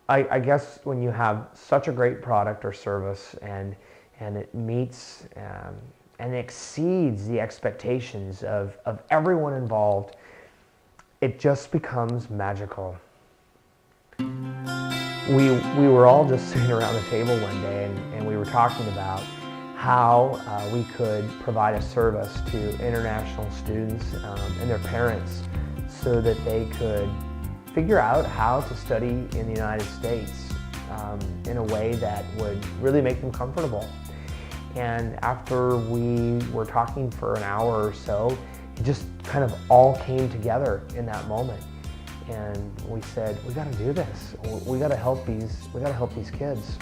I guess when you have such a great product or service and it meets and exceeds the expectations of everyone involved, it just becomes magical. We were all just sitting around the table one day and we were talking about how we could provide a service to international students and their parents so that they could figure out how to study in the United States in a way that would really make them comfortable. And after we were talking for an hour or so, it just kind of all came together in that moment. And we said, we got to do this. We got to help these kids.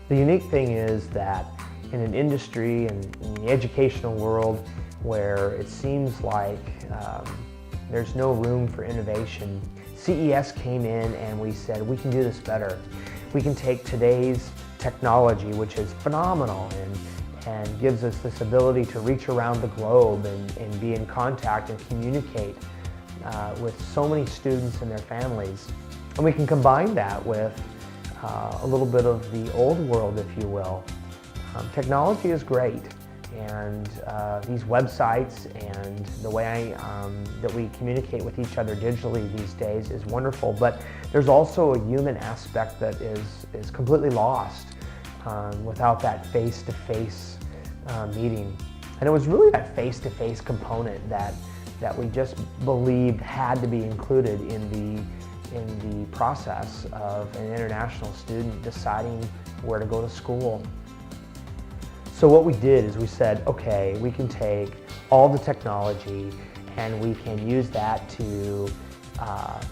The unique thing is that in an industry and in the educational world where it seems like there's no room for innovation, CES came in and we said, we can do this better. We can take today's technology, which is phenomenal and gives us this ability to reach around the globe and be in contact and communicate with so many students and their families. And we can combine that with a little bit of the old world, if you will. Technology is great, and these websites and the way that we communicate with each other digitally these days is wonderful, but there's also a human aspect that is completely lost without that face-to-face meeting. And it was really that face-to-face component that we just believed had to be included in the process of an international student deciding where to go to school. So what we did is we said, okay, we can take all the technology and we can use that to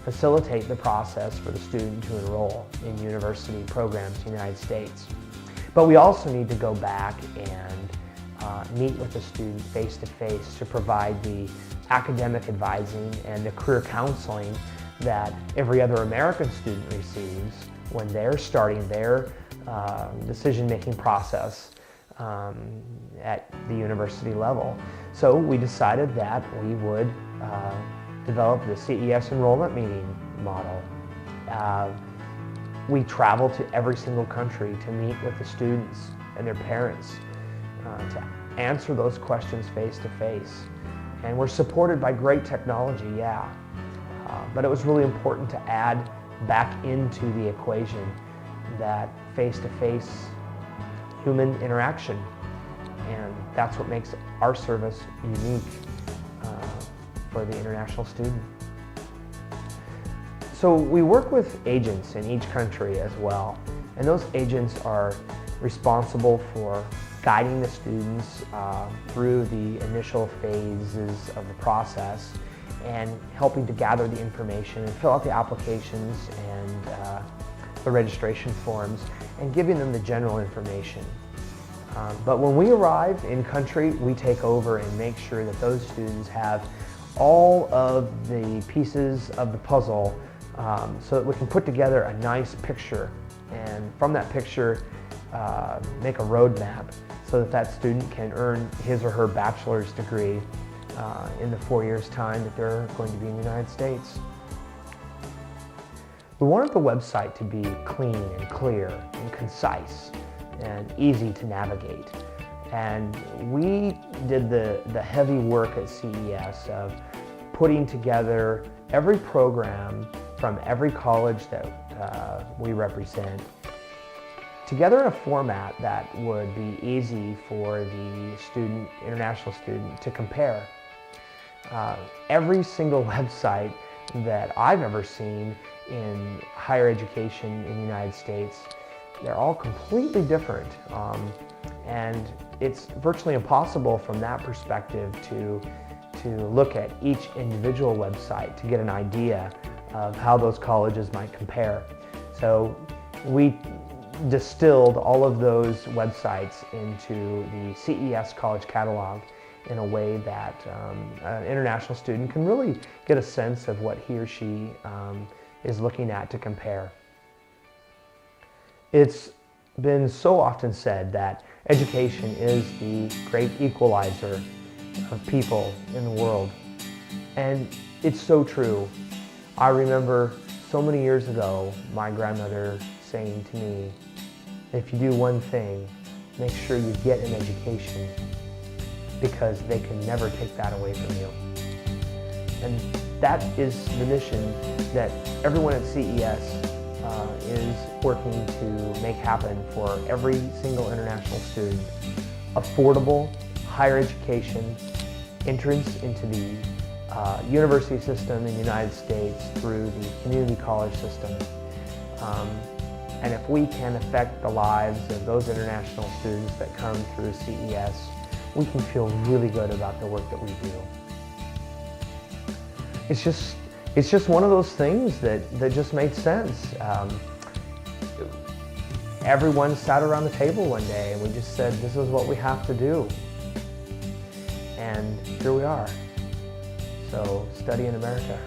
facilitate the process for the student to enroll in university programs in the United States. But we also need to go back and meet with the student face-to-face to provide the academic advising and the career counseling that every other American student receives when they're starting their decision-making process at the university level. So we decided that we would develop the CES enrollment meeting model. We travel to every single country to meet with the students and their parents to answer those questions face to face. And we're supported by great technology, yeah. But it was really important to add back into the equation that face-to-face human interaction. And that's what makes our service unique for the international student. So we work with agents in each country as well. And those agents are responsible for guiding the students through the initial phases of the process and helping to gather the information and fill out the applications and the registration forms and giving them the general information. But when we arrive in country, we take over and make sure that those students have all of the pieces of the puzzle so that we can put together a nice picture, and from that picture make a roadmap so that that student can earn his or her bachelor's degree in the 4 years' time that they're going to be in the United States. We wanted the website to be clean and clear and concise and easy to navigate. And we did the heavy work at CES of putting together every program from every college that we represent together in a format that would be easy for the student, international student, to compare. Every single website that I've ever seen in higher education in the United States, they're all completely different. And it's virtually impossible from that perspective to look at each individual website to get an idea of how those colleges might compare. So we distilled all of those websites into the CES College Catalog in a way that an international student can really get a sense of what he or she is looking at to compare. It's been so often said that education is the great equalizer of people in the world. And it's so true. I remember so many years ago, my grandmother saying to me, if you do one thing, make sure you get an education because they can never take that away from you. And that is the mission that everyone at CES is working to make happen for every single international student. Affordable higher education, entrance into the university system in the United States through the community college system. And if we can affect the lives of those international students that come through CES, we can feel really good about the work that we do. It's just one of those things that just made sense. Everyone sat around the table one day and we just said, this is what we have to do. And here we are. So study in America.